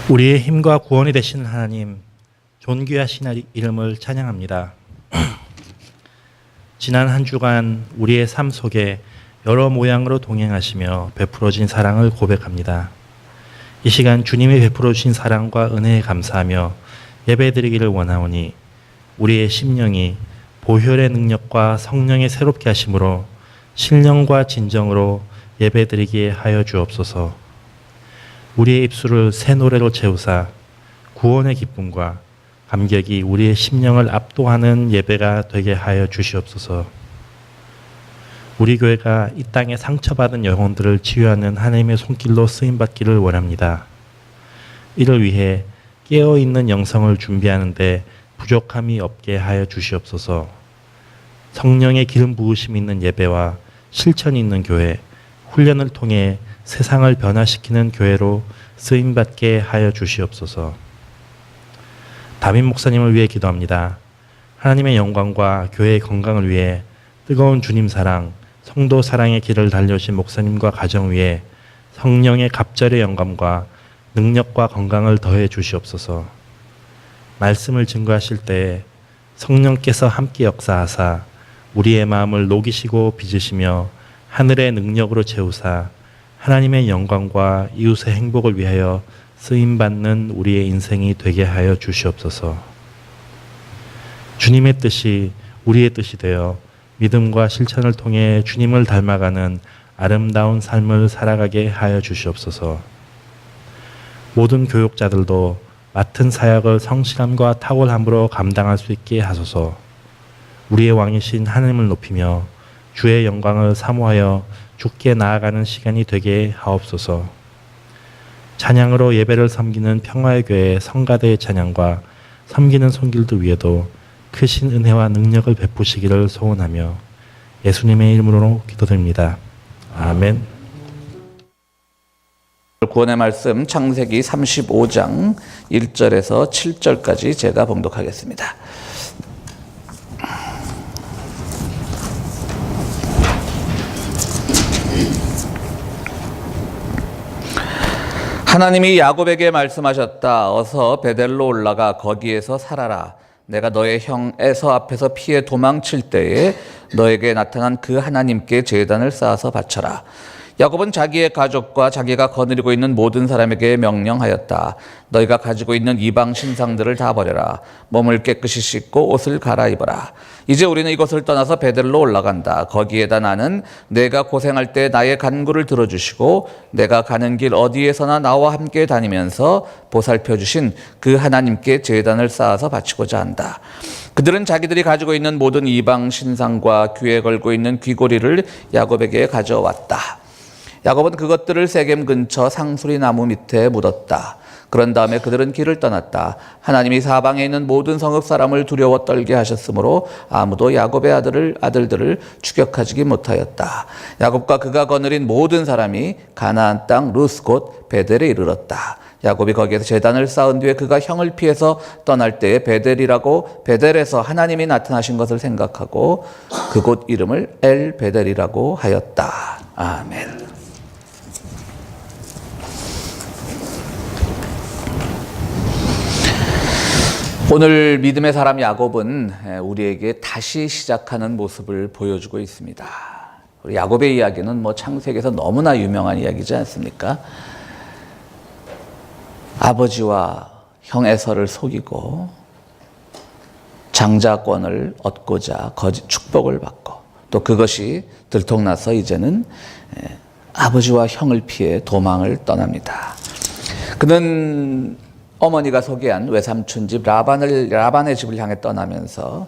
우리의 힘과 구원이 되시는 하나님, 존귀하신 이름을 찬양합니다. 지난 한 주간 우리의 삶 속에 여러 모양으로 동행하시며 베풀어진 사랑을 고백합니다. 이 시간 주님이 베풀어 주신 사랑과 은혜에 감사하며 예배드리기를 원하오니 우리의 심령이 보혈의 능력과 성령의 새롭게 하심으로 신령과 진정으로 예배드리게 하여 주옵소서. 우리의 입술을 새 노래로 채우사 구원의 기쁨과 감격이 우리의 심령을 압도하는 예배가 되게 하여 주시옵소서. 우리 교회가 이 땅에 상처받은 영혼들을 치유하는 하나님의 손길로 쓰임받기를 원합니다. 이를 위해 깨어있는 영성을 준비하는데 부족함이 없게 하여 주시옵소서. 성령의 기름 부으심 있는 예배와 실천이 있는 교회, 훈련을 통해 세상을 변화시키는 교회로 쓰임받게 하여 주시옵소서. 담임 목사님을 위해 기도합니다. 하나님의 영광과 교회의 건강을 위해 뜨거운 주님 사랑, 성도 사랑의 길을 달려오신 목사님과 가정 위에 성령의 갑절의 영감과 능력과 건강을 더해 주시옵소서. 말씀을 증거하실 때에 성령께서 함께 역사하사 우리의 마음을 녹이시고 빚으시며 하늘의 능력으로 채우사 하나님의 영광과 이웃의 행복을 위하여 쓰임받는 우리의 인생이 되게 하여 주시옵소서. 주님의 뜻이 우리의 뜻이 되어 믿음과 실천을 통해 주님을 닮아가는 아름다운 삶을 살아가게 하여 주시옵소서. 모든 교육자들도 맡은 사역을 성실함과 탁월함으로 감당할 수 있게 하소서. 우리의 왕이신 하나님을 높이며 주의 영광을 사모하여 주께 나아가는 시간이 되게 하옵소서. 찬양으로 예배를 섬기는 평화의 교회 성가대의 찬양과 섬기는 손길들 위에도 크신 은혜와 능력을 베푸시기를 소원하며 예수님의 이름으로 기도드립니다. 아멘. 구원의 말씀 창세기 35장 1절에서 7절까지 제가 봉독하겠습니다. 하나님이 야곱에게 말씀하셨다. 어서 베델로 올라가 거기에서 살아라. 내가 너의 형 에서 앞에서 피해 도망칠 때에 너에게 나타난 그 하나님께 제단을 쌓아서 바쳐라. 야곱은 자기의 가족과 자기가 거느리고 있는 모든 사람에게 명령하였다. 너희가 가지고 있는 이방 신상들을 다 버려라. 몸을 깨끗이 씻고 옷을 갈아입어라. 이제 우리는 이곳을 떠나서 베델로 올라간다. 거기에다 나는 내가 고생할 때 나의 간구를 들어주시고 내가 가는 길 어디에서나 나와 함께 다니면서 보살펴 주신 그 하나님께 제단을 쌓아서 바치고자 한다. 그들은 자기들이 가지고 있는 모든 이방 신상과 귀에 걸고 있는 귀고리를 야곱에게 가져왔다. 야곱은 그것들을 세겜 근처 상수리 나무 밑에 묻었다. 그런 다음에 그들은 길을 떠났다. 하나님이 사방에 있는 모든 성읍 사람을 두려워 떨게 하셨으므로 아무도 야곱의 아들들을 추격하지 못하였다. 야곱과 그가 거느린 모든 사람이 가나안 땅 루스 곧 베델에 이르렀다. 야곱이 거기에서 제단을 쌓은 뒤에 그가 형을 피해서 떠날 때에 베델에서 하나님이 나타나신 것을 생각하고 그곳 이름을 엘 베델이라고 하였다. 아멘. 오늘 믿음의 사람 야곱은 우리에게 다시 시작하는 모습을 보여주고 있습니다. 야곱의 이야기는 창세기에서 너무나 유명한 이야기지 않습니까? 아버지와 형 에서를 속이고 장자권을 얻고자 거짓 축복을 받고 또 그것이 들통나서 이제는 아버지와 형을 피해 도망을 떠납니다. 그는 어머니가 소개한 외삼촌 집 라반의 집을 향해 떠나면서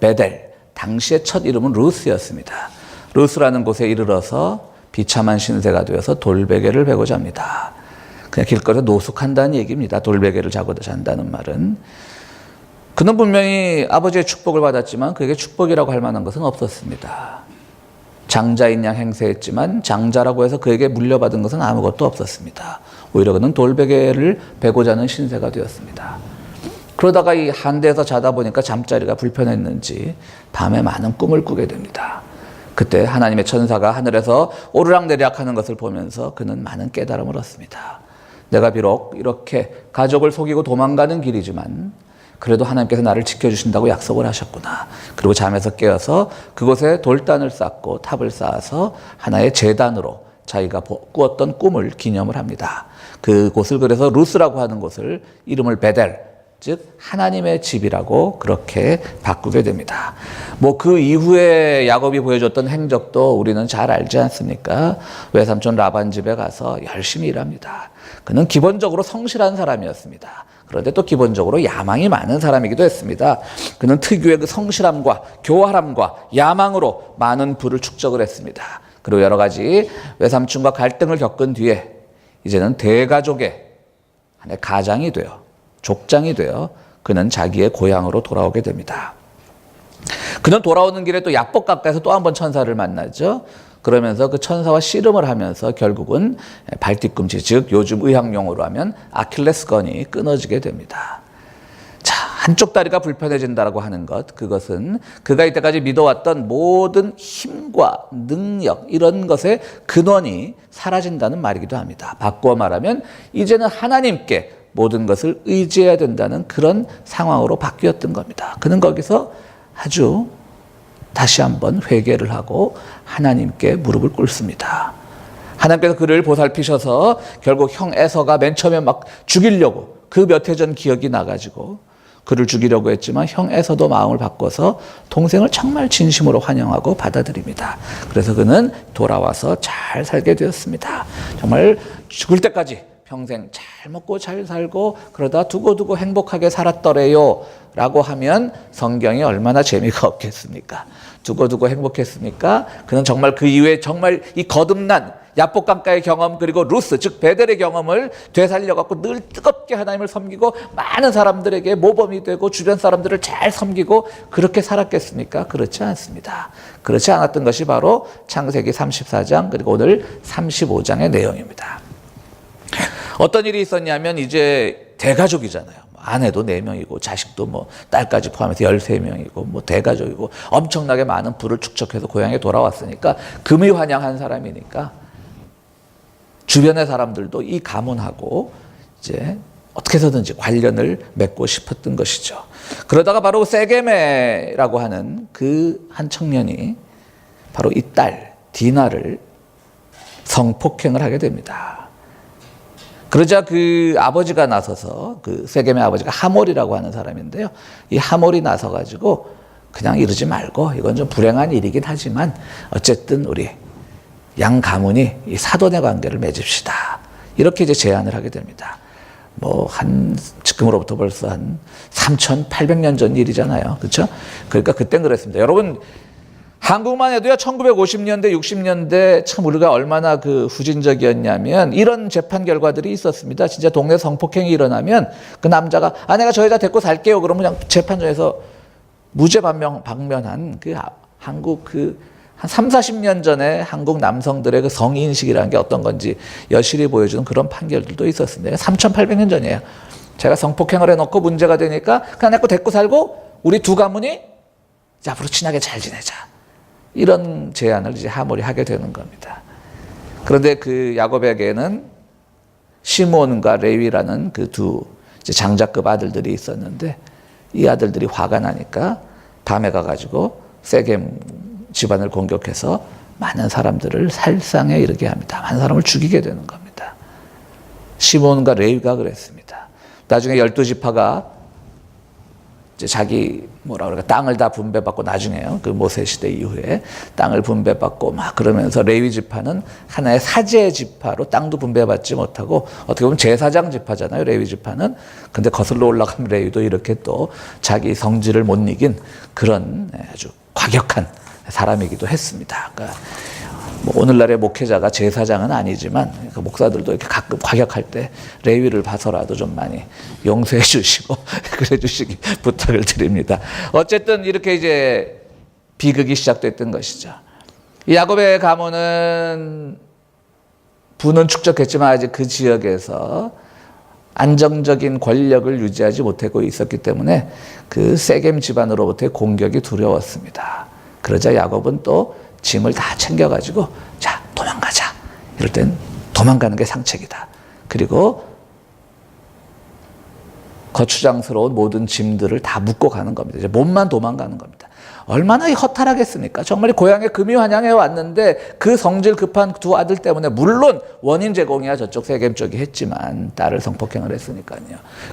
베델, 당시의 첫 이름은 루스였습니다. 루스라는 곳에 이르러서 비참한 신세가 되어서 돌베개를 베고자 합니다. 그냥 길거리에 노숙한다는 얘기입니다. 돌베개를 자고 잔다는 말은. 그는 분명히 아버지의 축복을 받았지만 그에게 축복이라고 할 만한 것은 없었습니다. 장자인 양 행세했지만 장자라고 해서 그에게 물려받은 것은 아무것도 없었습니다. 오히려 그는 돌베개를 베고자 하는 신세가 되었습니다. 그러다가 이 한대에서 자다 보니까 잠자리가 불편했는지 밤에 많은 꿈을 꾸게 됩니다. 그때 하나님의 천사가 하늘에서 오르락내리락 하는 것을 보면서 그는 많은 깨달음을 얻습니다. 내가 비록 이렇게 가족을 속이고 도망가는 길이지만 그래도 하나님께서 나를 지켜주신다고 약속을 하셨구나. 그리고 잠에서 깨어서 그곳에 돌단을 쌓고 탑을 쌓아서 하나의 제단으로 자기가 꾸었던 꿈을 기념을 합니다. 그곳을 그래서 루스라고 하는 곳을 이름을 베델, 즉 하나님의 집이라고 그렇게 바꾸게 됩니다. 뭐 그 이후에 야곱이 보여줬던 행적도 우리는 잘 알지 않습니까? 외삼촌 라반 집에 가서 열심히 일합니다. 그는 기본적으로 성실한 사람이었습니다. 그런데 또 기본적으로 야망이 많은 사람이기도 했습니다. 그는 특유의 그 성실함과 교활함과 야망으로 많은 부를 축적을 했습니다. 그리고 여러 가지 외삼촌과 갈등을 겪은 뒤에 이제는 대가족의 하나의 가장이 되어 족장이 되어 그는 자기의 고향으로 돌아오게 됩니다. 그는 돌아오는 길에 또 약복 가까이서 또 한 번 천사를 만나죠. 그러면서 그 천사와 씨름을 하면서 결국은 발뒤꿈치, 즉 요즘 의학용어로 하면 아킬레스건이 끊어지게 됩니다. 자, 한쪽 다리가 불편해진다라고 하는 것, 그것은 그가 이때까지 믿어왔던 모든 힘과 능력 이런 것의 근원이 사라진다는 말이기도 합니다. 바꾸어 말하면 이제는 하나님께 모든 것을 의지해야 된다는 그런 상황으로 바뀌었던 겁니다. 그는 거기서 아주 다시 한번 회개를 하고 하나님께 무릎을 꿇습니다. 하나님께서 그를 보살피셔서 결국 형 에서가 맨 처음에 막 죽이려고 그 몇 해 전 기억이 나가지고 그를 죽이려고 했지만 형 에서도 마음을 바꿔서 동생을 정말 진심으로 환영하고 받아들입니다. 그래서 그는 돌아와서 잘 살게 되었습니다. 정말 죽을 때까지 평생 잘 먹고 잘 살고 그러다 두고두고 행복하게 살았더래요 라고 하면 성경이 얼마나 재미가 없겠습니까? 두고두고 행복했습니까? 그는 정말 그 이후에 정말 이 거듭난 야복강가의 경험 그리고 루스 즉 베델의 경험을 되살려갖고 늘 뜨겁게 하나님을 섬기고 많은 사람들에게 모범이 되고 주변 사람들을 잘 섬기고 그렇게 살았겠습니까? 그렇지 않습니다. 그렇지 않았던 것이 바로 창세기 34장 그리고 오늘 35장의 내용입니다. 어떤 일이 있었냐면 이제 대가족이잖아요. 아내도 4명이고 자식도 뭐 딸까지 포함해서 13명이고 뭐 대가족이고 엄청나게 많은 부를 축적해서 고향에 돌아왔으니까 금이환영한 사람이니까 주변의 사람들도 이 가문하고 이제 어떻게 해서든지 관련을 맺고 싶었던 것이죠. 그러다가 바로 세겜이라고 하는 그 한 청년이 바로 이 딸 디나를 성폭행을 하게 됩니다. 그러자 그 아버지가 나서서 그 세겜의 아버지가 하몰이라고 하는 사람인데요. 이 하몰이 나서 가지고 그냥 이러지 말고 이건 좀 불행한 일이긴 하지만 어쨌든 우리 양 가문이 이 사돈의 관계를 맺읍시다. 이렇게 이제 제안을 하게 됩니다. 뭐 지금으로부터 벌써 한 3,800년 전 일이잖아요. 그렇죠? 그러니까 그땐 그랬습니다. 여러분 한국만 해도요, 1950년대, 60년대 참 우리가 얼마나 그 후진적이었냐면 이런 재판 결과들이 있었습니다. 진짜 동네 성폭행이 일어나면 그 남자가 내가 저 여자 데리고 살게요. 그러면 그냥 재판장에서 무죄 방면한 그 한국 한 3, 40년 전에 한국 남성들의 그 성인식이라는 게 어떤 건지 여실히 보여주는 그런 판결들도 있었습니다. 3,800년 전이에요. 제가 성폭행을 해놓고 문제가 되니까 그냥 내가 데리고 살고 우리 두 가문이 앞으로 친하게 잘 지내자. 이런 제안을 이제 하몰이 하게 되는 겁니다. 그런데 그 야곱에게는 시몬과 레위라는 그 두 장자급 아들들이 있었는데 이 아들들이 화가 나니까 밤에 가가지고 세겜 집안을 공격해서 많은 사람들을 살상에 이르게 합니다. 많은 사람을 죽이게 되는 겁니다. 시몬과 레위가 그랬습니다. 나중에 12지파가 이제 자기 땅을 다 분배받고 나중에요. 그 모세 시대 이후에 땅을 분배받고 막 그러면서 레위 지파는 하나의 사제 지파로 땅도 분배받지 못하고 어떻게 보면 제사장 지파잖아요. 레위 지파는. 근데 거슬러 올라가면 레위도 이렇게 또 자기 성질을 못 이긴 그런 아주 과격한 사람이기도 했습니다. 그러니까 뭐 오늘날의 목회자가 제사장은 아니지만 그 목사들도 이렇게 가끔 과격할 때 레위를 봐서라도 좀 많이 용서해 주시고 그래 주시기 부탁을 드립니다. 어쨌든 이렇게 이제 비극이 시작됐던 것이죠. 야곱의 가문은 부는 축적했지만 아직 그 지역에서 안정적인 권력을 유지하지 못하고 있었기 때문에 그 세겜 집안으로부터의 공격이 두려웠습니다. 그러자 야곱은 또 짐을 다 챙겨가지고 자 도망가자. 이럴 땐 도망가는 게 상책이다. 그리고 거추장스러운 모든 짐들을 다 묻고 가는 겁니다. 이제 몸만 도망가는 겁니다. 얼마나 허탈하겠습니까? 정말 고향에 금이 환영해 왔는데 그 성질 급한 두 아들 때문에 물론 원인 제공이야 저쪽 세겜 쪽이 했지만 딸을 성폭행을 했으니까요.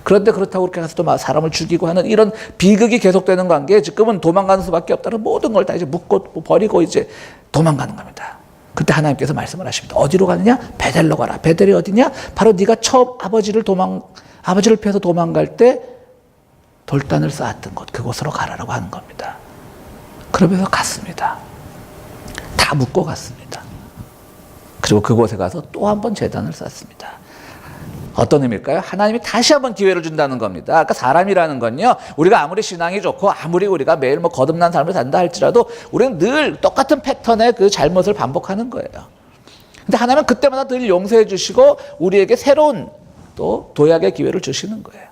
그런데 그렇다고 그렇게 가서 또 막 사람을 죽이고 하는 이런 비극이 계속되는 관계에 지금은 도망가는 수밖에 없다는 모든 걸 다 이제 묻고 버리고 이제 도망가는 겁니다. 그때 하나님께서 말씀을 하십니다. 어디로 가느냐? 베델로 가라. 베델이 어디냐? 바로 네가 처음 아버지를 피해서 도망갈 때 돌단을 쌓았던 곳 그곳으로 가라라고 하는 겁니다. 그러면서 갔습니다. 다 묻고 갔습니다. 그리고 그곳에 가서 또 한 번 제단을 쌓습니다. 어떤 의미일까요? 하나님이 다시 한번 기회를 준다는 겁니다. 아까 사람이라는 건요, 우리가 아무리 신앙이 좋고 아무리 우리가 매일 뭐 거듭난 삶을 산다 할지라도 우리는 늘 똑같은 패턴의 그 잘못을 반복하는 거예요. 근데 하나님은 그때마다 늘 용서해 주시고 우리에게 새로운 또 도약의 기회를 주시는 거예요.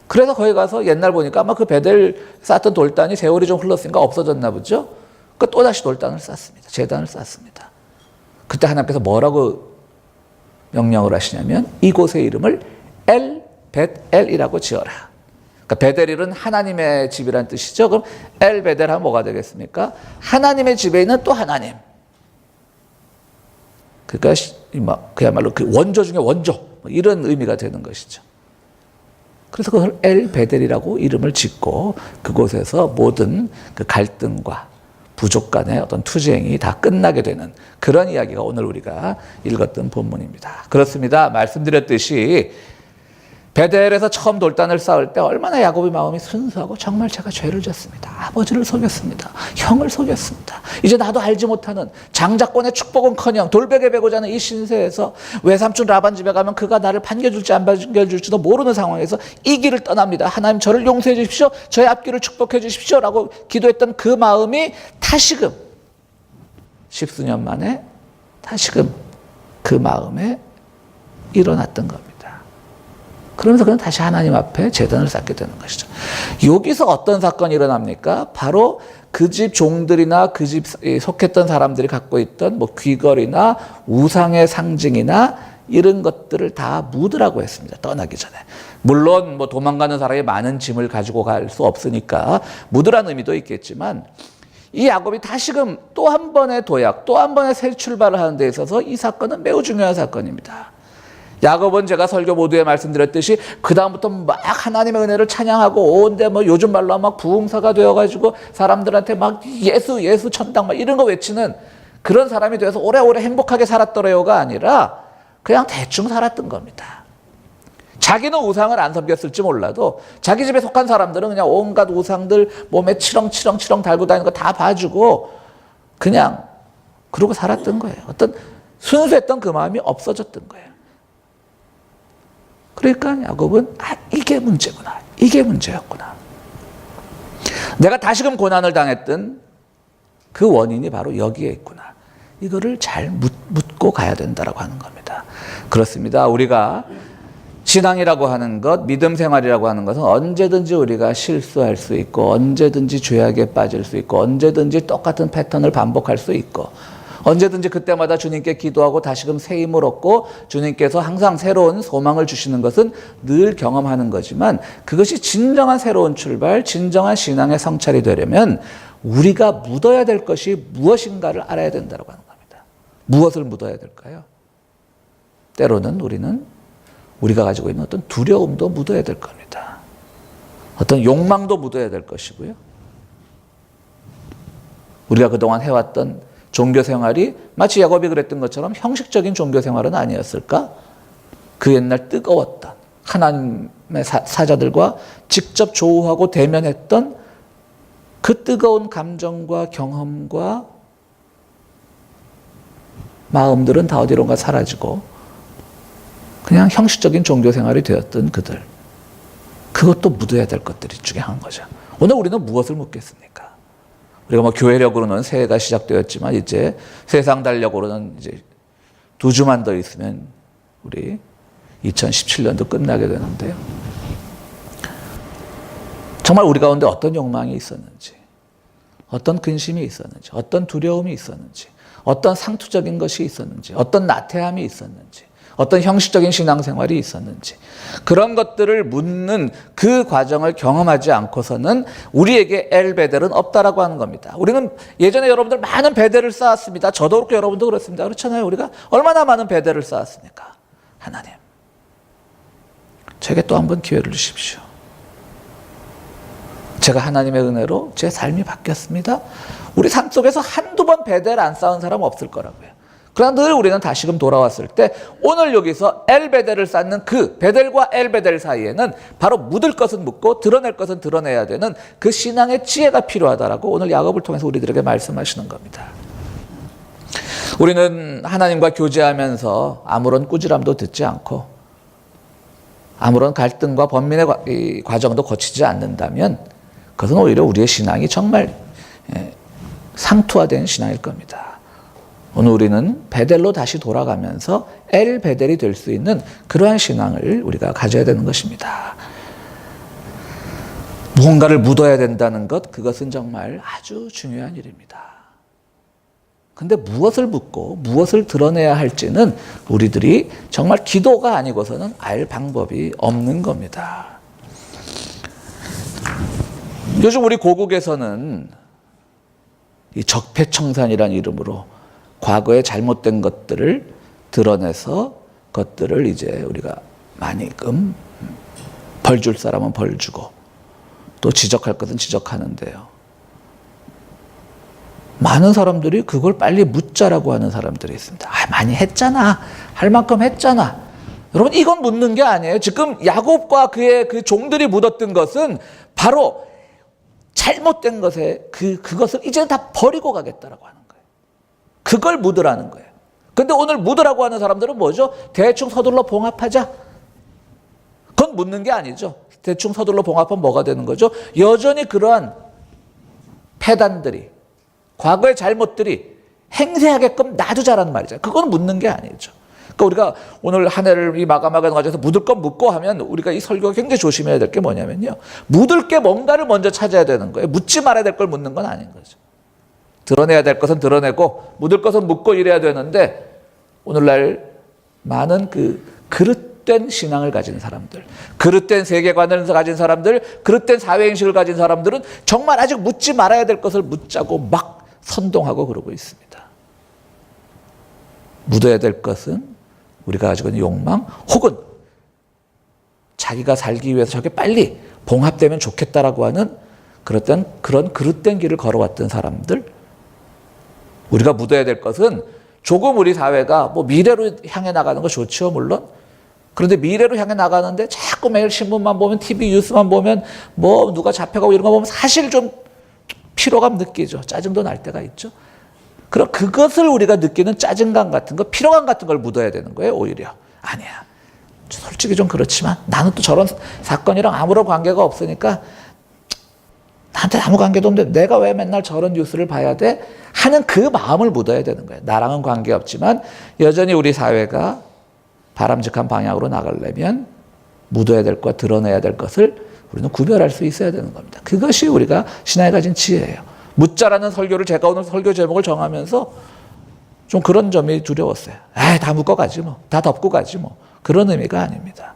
그래서 거기 가서 옛날 보니까 아마 그 베델 쌓았던 돌단이 세월이 좀 흘렀으니까 없어졌나 보죠. 그 또다시 돌단을 쌓습니다. 제단을 쌓습니다. 그때 하나님께서 뭐라고 명령을 하시냐면 이곳의 이름을 엘벳엘이라고 지어라. 그러니까 베델은 하나님의 집이라는 뜻이죠. 그럼 엘베델 하면 뭐가 되겠습니까? 하나님의 집에 있는 또 하나님. 그러니까 그야말로 그 원조 중에 원조 이런 의미가 되는 것이죠. 그래서 그걸 엘베델이라고 이름을 짓고 그곳에서 모든 그 갈등과 부족 간의 어떤 투쟁이 다 끝나게 되는 그런 이야기가 오늘 우리가 읽었던 본문입니다. 그렇습니다. 말씀드렸듯이 베델에서 처음 돌단을 쌓을 때 얼마나 야곱의 마음이 순수하고 정말 제가 죄를 졌습니다. 아버지를 속였습니다. 형을 속였습니다. 이제 나도 알지 못하는 장자권의 축복은커녕 돌베개 베고 자는 이 신세에서 외삼촌 라반 집에 가면 그가 나를 반겨줄지 안 반겨줄지도 모르는 상황에서 이 길을 떠납니다. 하나님 저를 용서해 주십시오. 저의 앞길을 축복해 주십시오. 라고 기도했던 그 마음이 다시금 10수년 만에 다시금 그 마음에 일어났던 겁니다. 그러면서 그는 다시 하나님 앞에 제단을 쌓게 되는 것이죠. 여기서 어떤 사건이 일어납니까? 바로 그 집 종들이나 그 집 속했던 사람들이 갖고 있던 뭐 귀걸이나 우상의 상징이나 이런 것들을 다 묻으라고 했습니다. 떠나기 전에. 물론 뭐 도망가는 사람이 많은 짐을 가지고 갈 수 없으니까 묻으라는 의미도 있겠지만 이 야곱이 다시금 또 한 번의 도약, 또 한 번의 새 출발을 하는 데 있어서 이 사건은 매우 중요한 사건입니다. 야곱은 제가 설교 모두에 말씀드렸듯이 그 다음부터 막 하나님의 은혜를 찬양하고 온데 뭐 요즘 말로 막 부흥사가 되어가지고 사람들한테 막 예수 천당 막 이런 거 외치는 그런 사람이 되어서 오래오래 행복하게 살았더래요가 아니라 그냥 대충 살았던 겁니다. 자기는 우상을 안 섬겼을지 몰라도 자기 집에 속한 사람들은 그냥 온갖 우상들 몸에 치렁치렁 달고 다니는 거 다 봐주고 그냥 그러고 살았던 거예요. 어떤 순수했던 그 마음이 없어졌던 거예요. 그러니까 야곱은 이게 문제구나. 이게 문제였구나. 내가 다시금 고난을 당했던 그 원인이 바로 여기에 있구나. 이거를 잘 묻고 가야 된다라고 하는 겁니다. 그렇습니다. 우리가 신앙이라고 하는 것, 믿음 생활이라고 하는 것은 언제든지 우리가 실수할 수 있고 언제든지 죄악에 빠질 수 있고 언제든지 똑같은 패턴을 반복할 수 있고 언제든지 그때마다 주님께 기도하고 다시금 새 힘을 얻고 주님께서 항상 새로운 소망을 주시는 것은 늘 경험하는 거지만 그것이 진정한 새로운 출발, 진정한 신앙의 성찰이 되려면 우리가 묻어야 될 것이 무엇인가를 알아야 된다고 하는 겁니다. 무엇을 묻어야 될까요? 때로는 우리는 우리가 가지고 있는 어떤 두려움도 묻어야 될 겁니다. 어떤 욕망도 묻어야 될 것이고요. 우리가 그동안 해왔던 종교 생활이 마치 야곱이 그랬던 것처럼 형식적인 종교 생활은 아니었을까? 그 옛날 뜨거웠던 하나님의 사자들과 직접 조우하고 대면했던 그 뜨거운 감정과 경험과 마음들은 다 어디론가 사라지고 그냥 형식적인 종교 생활이 되었던 그들. 그것도 묻어야 될 것들이 중에 한 거죠. 오늘 우리는 무엇을 묻겠습니까? 우리가 뭐 교회력으로는 새해가 시작되었지만 이제 세상 달력으로는 이제 2주만 더 있으면 우리 2017년도 끝나게 되는데요. 정말 우리 가운데 어떤 욕망이 있었는지, 어떤 근심이 있었는지, 어떤 두려움이 있었는지, 어떤 상투적인 것이 있었는지, 어떤 나태함이 있었는지, 어떤 형식적인 신앙생활이 있었는지 그런 것들을 묻는 그 과정을 경험하지 않고서는 우리에게 엘 베델은 없다라고 하는 겁니다. 우리는 예전에 여러분들 많은 베델을 쌓았습니다. 저도 그렇고 여러분도 그렇습니다. 그렇잖아요. 우리가 얼마나 많은 베델을 쌓았습니까? 하나님, 제게 또 한 번 기회를 주십시오. 제가 하나님의 은혜로 제 삶이 바뀌었습니다. 우리 삶 속에서 한두 번 베델 안 쌓은 사람 없을 거라고요. 그러나 늘 우리는 다시금 돌아왔을 때 오늘 여기서 엘 베델을 쌓는 그 베델과 엘 베델 사이에는 바로 묻을 것은 묻고 드러낼 것은 드러내야 되는 그 신앙의 지혜가 필요하다라고 오늘 야곱을 통해서 우리들에게 말씀하시는 겁니다. 우리는 하나님과 교제하면서 아무런 꾸지람도 듣지 않고 아무런 갈등과 번민의 과정도 거치지 않는다면 그것은 오히려 우리의 신앙이 정말 상투화된 신앙일 겁니다. 오늘 우리는 베델로 다시 돌아가면서 엘 베델이 될 수 있는 그러한 신앙을 우리가 가져야 되는 것입니다. 무언가를 묻어야 된다는 것, 그것은 정말 아주 중요한 일입니다. 근데 무엇을 묻고 무엇을 드러내야 할지는 우리들이 정말 기도가 아니고서는 알 방법이 없는 겁니다. 요즘 우리 고국에서는 이 적폐청산이라는 이름으로 과거에 잘못된 것들을 드러내서 그것들을 이제 우리가 많이금 벌 줄 사람은 벌 주고 또 지적할 것은 지적하는데요. 많은 사람들이 그걸 빨리 묻자라고 하는 사람들이 있습니다. 많이 했잖아. 할 만큼 했잖아. 여러분, 이건 묻는 게 아니에요. 지금 야곱과 그의 그 종들이 묻었던 것은 바로 잘못된 것에 그것을 이제 다 버리고 가겠다라고 하는 거예요. 그걸 묻으라는 거예요. 근데 오늘 묻으라고 하는 사람들은 뭐죠? 대충 서둘러 봉합하자. 그건 묻는 게 아니죠. 대충 서둘러 봉합하면 뭐가 되는 거죠? 여전히 그러한 폐단들이, 과거의 잘못들이 행세하게끔 놔두자라는 말이죠. 그건 묻는 게 아니죠. 그러니까 우리가 오늘 한 해를 이 마감하는 과정에서 묻을 건 묻고 하면 우리가 이 설교가 굉장히 조심해야 될 게 뭐냐면요. 묻을 게 뭔가를 먼저 찾아야 되는 거예요. 묻지 말아야 될 걸 묻는 건 아닌 거죠. 드러내야 될 것은 드러내고 묻을 것은 묻고 이래야 되는데 오늘날 많은 그 그릇된 신앙을 가진 사람들, 그릇된 세계관을 가진 사람들, 그릇된 사회인식을 가진 사람들은 정말 아직 묻지 말아야 될 것을 묻자고 막 선동하고 그러고 있습니다. 묻어야 될 것은 우리가 가지고 있는 욕망 혹은 자기가 살기 위해서 저게 빨리 봉합되면 좋겠다라고 하는 그런 그릇된 길을 걸어왔던 사람들, 우리가 묻어야 될 것은 조금 우리 사회가 뭐 미래로 향해 나가는 거 좋죠, 물론. 그런데 미래로 향해 나가는데 자꾸 매일 신문만 보면, TV 뉴스만 보면 뭐 누가 잡혀가고 이런 거 보면 사실 좀 피로감 느끼죠. 짜증도 날 때가 있죠. 그럼 그것을 우리가 느끼는 짜증감 같은 거, 피로감 같은 걸 묻어야 되는 거예요, 오히려. 아니야. 솔직히 좀 그렇지만 나는 또 저런 사건이랑 아무런 관계가 없으니까 나한테 아무 관계도 없는데 내가 왜 맨날 저런 뉴스를 봐야 돼? 하는 그 마음을 묻어야 되는 거예요. 나랑은 관계없지만 여전히 우리 사회가 바람직한 방향으로 나가려면 묻어야 될 것, 드러내야 될 것을 우리는 구별할 수 있어야 되는 겁니다. 그것이 우리가 신앙에 가진 지혜예요. 묻자라는 설교를 제가 오늘 설교 제목을 정하면서 좀 그런 점이 두려웠어요. 다 묻고 가지 뭐. 다 덮고 가지 뭐. 그런 의미가 아닙니다.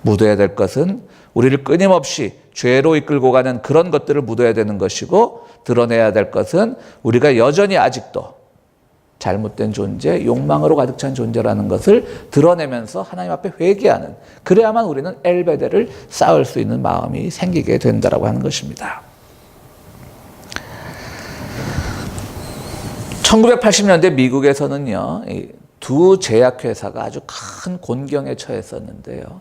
묻어야 될 것은 우리를 끊임없이 죄로 이끌고 가는 그런 것들을 묻어야 되는 것이고, 드러내야 될 것은 우리가 여전히 아직도 잘못된 존재, 욕망으로 가득 찬 존재라는 것을 드러내면서 하나님 앞에 회개하는, 그래야만 우리는 엘 베델을 쌓을 수 있는 마음이 생기게 된다라고 하는 것입니다. 1980년대 미국에서는요, 두 제약회사가 아주 큰 곤경에 처했었는데요.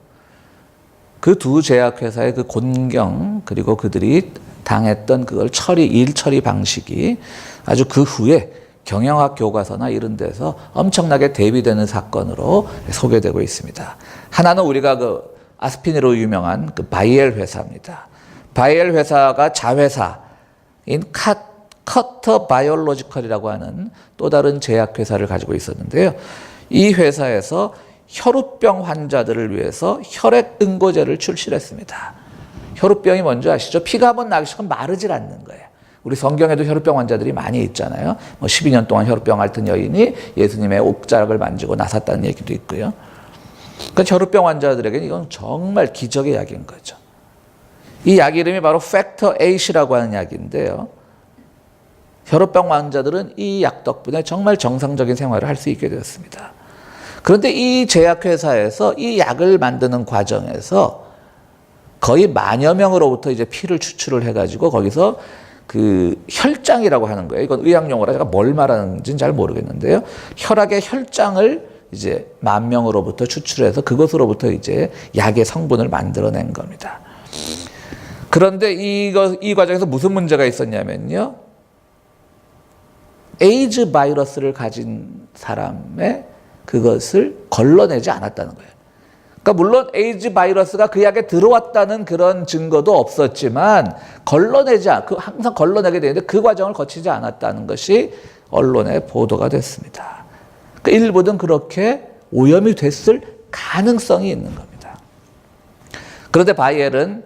그 두 제약회사의 그 곤경, 그리고 그들이 당했던 그걸 일 처리 방식이 아주 그 후에 경영학 교과서나 이런 데서 엄청나게 대비되는 사건으로 소개되고 있습니다. 하나는 우리가 그 아스피린으로 유명한 그 바이엘 회사입니다. 바이엘 회사가 자회사인 커터 바이올로지컬이라고 하는 또 다른 제약회사를 가지고 있었는데요. 이 회사에서 혈우병 환자들을 위해서 혈액 응고제를 출시를 했습니다. 혈우병이 뭔지 아시죠? 피가 한번 나기 시작하면 마르질 않는 거예요. 우리 성경에도 혈우병 환자들이 많이 있잖아요. 12년 동안 혈우병 앓던 여인이 예수님의 옥자락을 만지고 나섰다는 얘기도 있고요. 그러니까 혈우병 환자들에게는 이건 정말 기적의 약인 거죠. 이 약 이름이 바로 팩터 8이라고 하는 약인데요. 혈우병 환자들은 이 약 덕분에 정말 정상적인 생활을 할 수 있게 되었습니다. 그런데 이 제약회사에서 이 약을 만드는 과정에서 거의 만여 명으로부터 이제 피를 추출을 해가지고 거기서 그 혈장이라고 하는 거예요. 이건 의학용어라 제가 뭘 말하는지는 잘 모르겠는데요. 혈액의 혈장을 이제 10,000명으로부터 추출해서 그것으로부터 이제 약의 성분을 만들어낸 겁니다. 그런데 이 과정에서 무슨 문제가 있었냐면요. 에이즈 바이러스를 가진 사람의 그것을 걸러내지 않았다는 거예요. 그러니까 물론 에이즈 바이러스가 그 약에 들어왔다는 그런 증거도 없었지만 항상 걸러내게 되는데 그 과정을 거치지 않았다는 것이 언론에 보도가 됐습니다. 그러니까 일부는 그렇게 오염이 됐을 가능성이 있는 겁니다. 그런데 바이엘은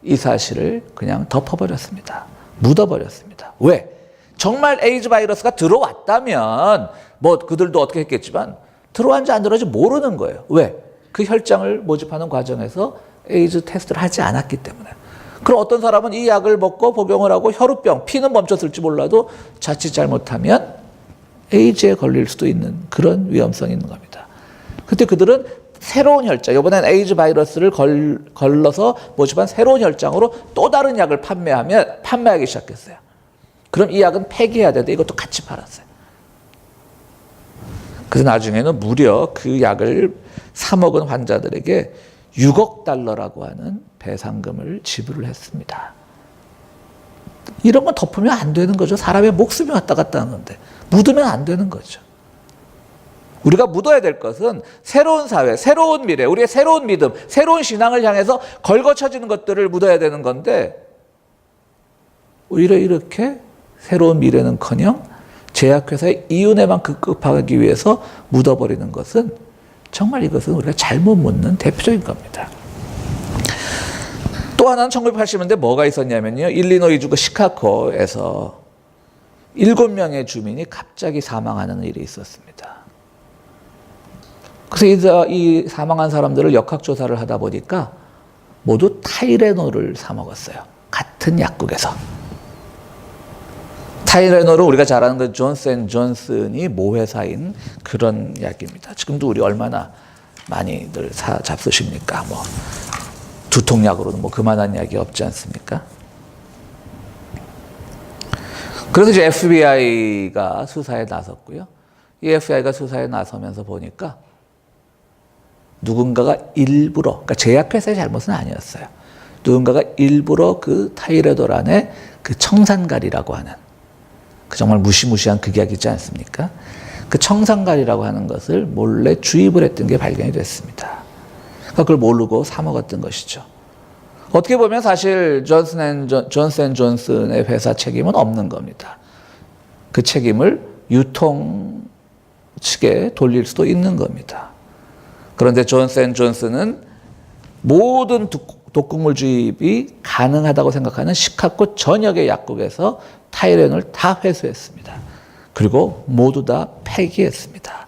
이 사실을 그냥 덮어버렸습니다. 묻어버렸습니다. 왜? 정말 에이즈 바이러스가 들어왔다면 뭐 그들도 어떻게 했겠지만 들어왔는지 안 들어왔는지 모르는 거예요. 왜? 그 혈장을 모집하는 과정에서 에이즈 테스트를 하지 않았기 때문에. 그럼 어떤 사람은 이 약을 먹고 복용을 하고 혈우병, 피는 멈췄을지 몰라도 자칫 잘못하면 에이즈에 걸릴 수도 있는 그런 위험성이 있는 겁니다. 그때 그들은 새로운 혈장, 이번엔 에이즈 바이러스를 걸러서 모집한 새로운 혈장으로 또 다른 약을 판매하기 시작했어요. 그럼 이 약은 폐기해야 되는데 이것도 같이 팔았어요. 그래서 나중에는 무려 그 약을 사 먹은 환자들에게 6억 달러라고 하는 배상금을 지불을 했습니다. 이런 건 덮으면 안 되는 거죠. 사람의 목숨이 왔다 갔다 하는 건데 묻으면 안 되는 거죠. 우리가 묻어야 될 것은 새로운 사회, 새로운 미래, 우리의 새로운 믿음, 새로운 신앙을 향해서 걸거쳐지는 것들을 묻어야 되는 건데 오히려 이렇게 새로운 미래는커녕 제약회사의 이윤에만 급급하기 위해서 묻어버리는 것은 정말 이것은 우리가 잘못 묻는 대표적인 겁니다. 또 하나는 1980년대 뭐가 있었냐면요. 일리노이주 그 시카고에서 7명의 주민이 갑자기 사망하는 일이 있었습니다. 그래서 이 사망한 사람들을 역학조사를 하다 보니까 모두 타이레놀을 사 먹었어요. 같은 약국에서. 타이레놀은 우리가 잘 아는 그 존스앤존슨이 모회사인 그런 약입니다. 지금도 우리 얼마나 많이들 잡수십니까? 뭐 두통약으로는 뭐 그만한 약이 없지 않습니까? 그래서 이제 FBI가 수사에 나섰고요. 이 FBI가 수사에 나서면서 보니까 누군가가 일부러, 그러니까 제약회사의 잘못은 아니었어요. 누군가가 일부러 그 타이레놀 안에 그 청산가리라고 하는 그 정말 무시무시한 극약이지 않습니까? 그 청산가리라고 하는 것을 몰래 주입을 했던 게 발견이 됐습니다. 그걸 모르고 사 먹었던 것이죠. 어떻게 보면 사실 존스앤존슨의 회사 책임은 없는 겁니다. 그 책임을 유통 측에 돌릴 수도 있는 겁니다. 그런데 존스앤존슨은 모든 독극물 주입이 가능하다고 생각하는 시카고 전역의 약국에서 타이레놀을 다 회수했습니다. 그리고 모두 다 폐기했습니다.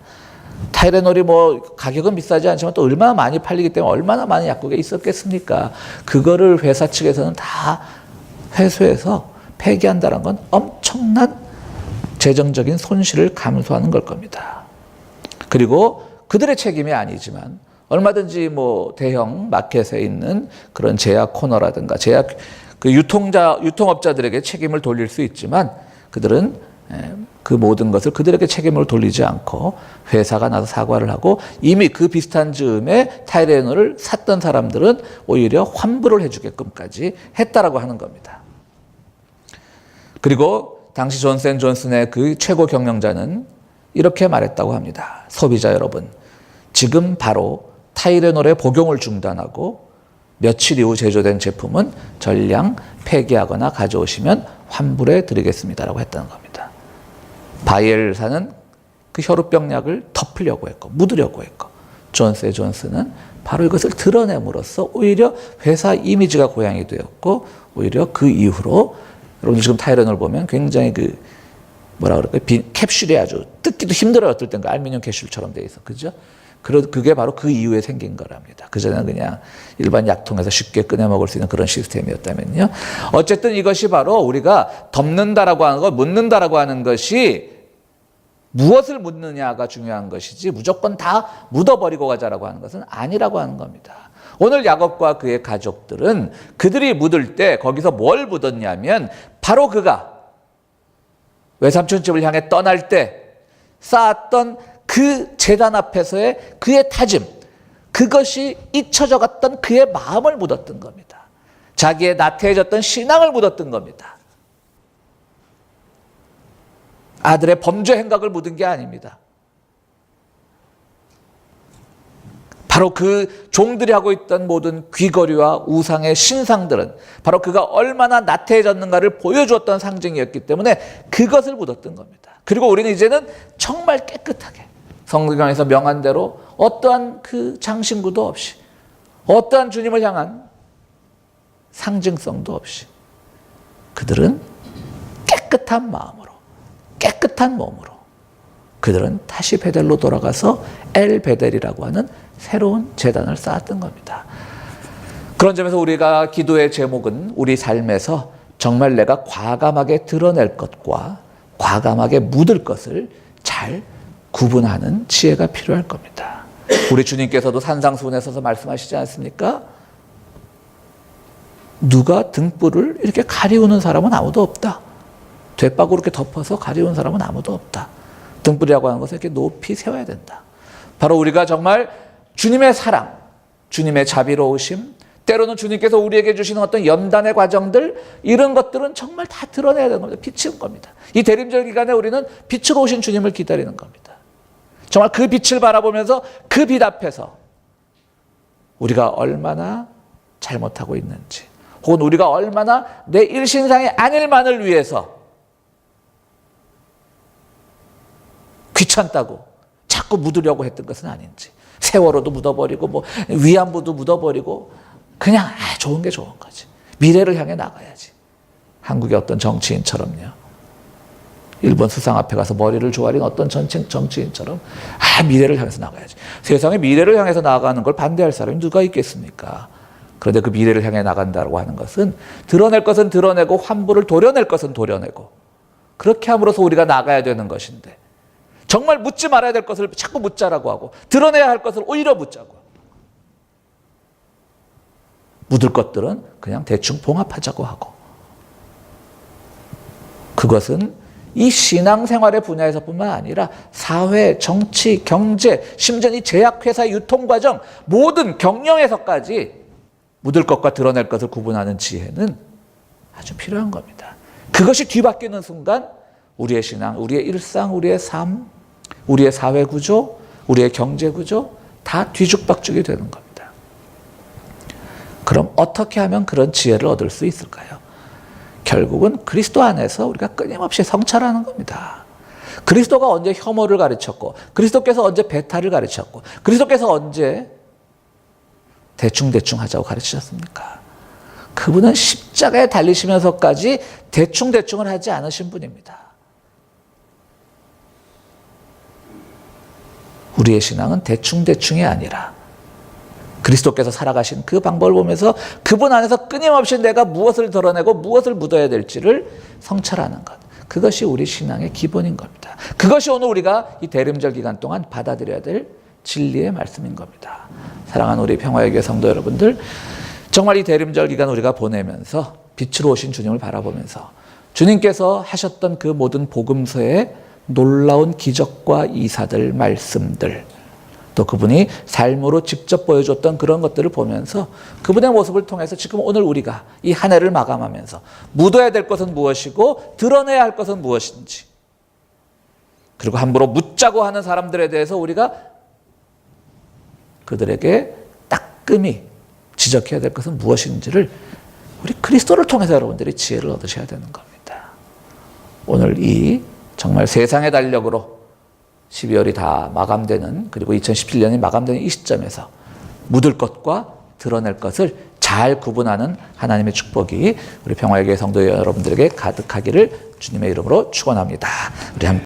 타이레놀이 뭐 가격은 비싸지 않지만 또 얼마나 많이 팔리기 때문에 얼마나 많은 약국에 있었겠습니까? 그거를 회사 측에서는 다 회수해서 폐기한다는 건 엄청난 재정적인 손실을 감수하는 걸 겁니다. 그리고 그들의 책임이 아니지만 얼마든지 뭐 대형 마켓에 있는 그런 제약 코너라든가 제약 그 유통업자들에게 책임을 돌릴 수 있지만 그들은 그 모든 것을 그들에게 책임을 돌리지 않고 회사가 나서 사과를 하고 이미 그 비슷한 즈음에 타이레놀을 샀던 사람들은 오히려 환불을 해주게끔까지 했다라고 하는 겁니다. 그리고 당시 존스앤존슨의 그 최고 경영자는 이렇게 말했다고 합니다. 소비자 여러분, 지금 바로 타이레놀의 복용을 중단하고 며칠 이후 제조된 제품은 전량 폐기하거나 가져오시면 환불해 드리겠습니다라고 했다는 겁니다. 바이엘사는 그 혈우병 약을 덮으려고 했고 묻으려고 했고 존스앤존슨은 바로 이것을 드러냄으로써 오히려 회사 이미지가 고양이 되었고 오히려 그 이후로 여러분 지금 타이레놀 보면 굉장히 그 뭐라 그럴까요? 캡슐이 아주 뜯기도 힘들어요. 어떨 땐가 알루미늄 캡슐처럼 돼 있어. 그죠? 그게 바로 그 이후에 생긴 거랍니다. 그전에는 그냥 일반 약통에서 쉽게 꺼내 먹을 수 있는 그런 시스템이었다면요. 어쨌든 이것이 바로 우리가 덮는다라고 하는 것, 묻는다라고 하는 것이 무엇을 묻느냐가 중요한 것이지 무조건 다 묻어버리고 가자라고 하는 것은 아니라고 하는 겁니다. 오늘 야곱과 그의 가족들은 그들이 묻을 때 거기서 뭘 묻었냐면 바로 그가 외삼촌 집을 향해 떠날 때 쌓았던 그 제단 앞에서의 그의 다짐, 그것이 잊혀져 갔던 그의 마음을 묻었던 겁니다. 자기의 나태해졌던 신앙을 묻었던 겁니다. 아들의 범죄 행각을 묻은 게 아닙니다. 바로 그 종들이 하고 있던 모든 귀거리와 우상의 신상들은 바로 그가 얼마나 나태해졌는가를 보여주었던 상징이었기 때문에 그것을 묻었던 겁니다. 그리고 우리는 이제는 정말 깨끗하게 성경에서 명한 대로 어떠한 그 장신구도 없이 어떠한 주님을 향한 상징성도 없이 그들은 깨끗한 마음으로 깨끗한 몸으로 그들은 다시 베델로 돌아가서 엘 베델이라고 하는 새로운 제단을 쌓았던 겁니다. 그런 점에서 우리가 기도의 제목은 우리 삶에서 정말 내가 과감하게 드러낼 것과 과감하게 묻을 것을 잘 구분하는 지혜가 필요할 겁니다. 우리 주님께서도 산상수훈에 서서 말씀하시지 않습니까? 누가 등불을 이렇게 가리우는 사람은 아무도 없다. 되바구로 이렇게 덮어서 가리우는 사람은 아무도 없다. 등불이라고 하는 것을 이렇게 높이 세워야 된다. 바로 우리가 정말 주님의 사랑, 주님의 자비로우심, 때로는 주님께서 우리에게 주시는 어떤 연단의 과정들, 이런 것들은 정말 다 드러내야 되는 겁니다. 비치는 겁니다. 이 대림절 기간에 우리는 빛으로 오신 주님을 기다리는 겁니다. 정말 그 빛을 바라보면서 그 빛 앞에서 우리가 얼마나 잘못하고 있는지, 혹은 우리가 얼마나 내 일신상의 아닐만을 위해서 귀찮다고 자꾸 묻으려고 했던 것은 아닌지, 세월호도 묻어버리고 뭐 위안부도 묻어버리고 그냥 좋은 게 좋은 거지. 미래를 향해 나가야지. 한국의 어떤 정치인처럼요. 일본 수상 앞에 가서 머리를 조아린 어떤 정치인처럼 미래를 향해서 나가야지. 세상에 미래를 향해서 나아가는 걸 반대할 사람이 누가 있겠습니까? 그런데 그 미래를 향해 나간다고 하는 것은 드러낼 것은 드러내고 환부를 도려낼 것은 도려내고 그렇게 함으로써 우리가 나가야 되는 것인데 정말 묻지 말아야 될 것을 자꾸 묻자라고 하고 드러내야 할 것을 오히려 묻자고 하고 묻을 것들은 그냥 대충 봉합하자고 하고 그것은 이 신앙생활의 분야에서뿐만 아니라 사회, 정치, 경제, 심지어 이 제약회사의 유통과정 모든 경영에서까지 묻을 것과 드러낼 것을 구분하는 지혜는 아주 필요한 겁니다. 그것이 뒤바뀌는 순간 우리의 신앙, 우리의 일상, 우리의 삶, 우리의 사회구조, 우리의 경제구조 다 뒤죽박죽이 되는 겁니다. 그럼 어떻게 하면 그런 지혜를 얻을 수 있을까요? 결국은 그리스도 안에서 우리가 끊임없이 성찰하는 겁니다. 그리스도가 언제 혐오를 가르쳤고 그리스도께서 언제 배탈을 가르쳤고 그리스도께서 언제 대충대충 하자고 가르치셨습니까? 그분은 십자가에 달리시면서까지 대충대충을 하지 않으신 분입니다. 우리의 신앙은 대충대충이 아니라 그리스도께서 살아가신 그 방법을 보면서 그분 안에서 끊임없이 내가 무엇을 드러내고 무엇을 묻어야 될지를 성찰하는 것. 그것이 우리 신앙의 기본인 겁니다. 그것이 오늘 우리가 이 대림절 기간 동안 받아들여야 될 진리의 말씀인 겁니다. 사랑하는 우리 평화의 교회 성도 여러분들, 정말 이 대림절 기간 우리가 보내면서 빛으로 오신 주님을 바라보면서 주님께서 하셨던 그 모든 복음서의 놀라운 기적과 이사들, 말씀들, 또 그분이 삶으로 직접 보여줬던 그런 것들을 보면서 그분의 모습을 통해서 지금 오늘 우리가 이 한 해를 마감하면서 묻어야 될 것은 무엇이고 드러내야 할 것은 무엇인지, 그리고 함부로 묻자고 하는 사람들에 대해서 우리가 그들에게 따끔히 지적해야 될 것은 무엇인지를 우리 그리스도를 통해서 여러분들이 지혜를 얻으셔야 되는 겁니다. 오늘 이 정말 세상의 달력으로 12월이 다 마감되는, 그리고 2017년이 마감되는 이 시점에서 묻을 것과 드러낼 것을 잘 구분하는 하나님의 축복이 우리 평화의 교회 성도 여러분들에게 가득하기를 주님의 이름으로 축원합니다. 우리 함께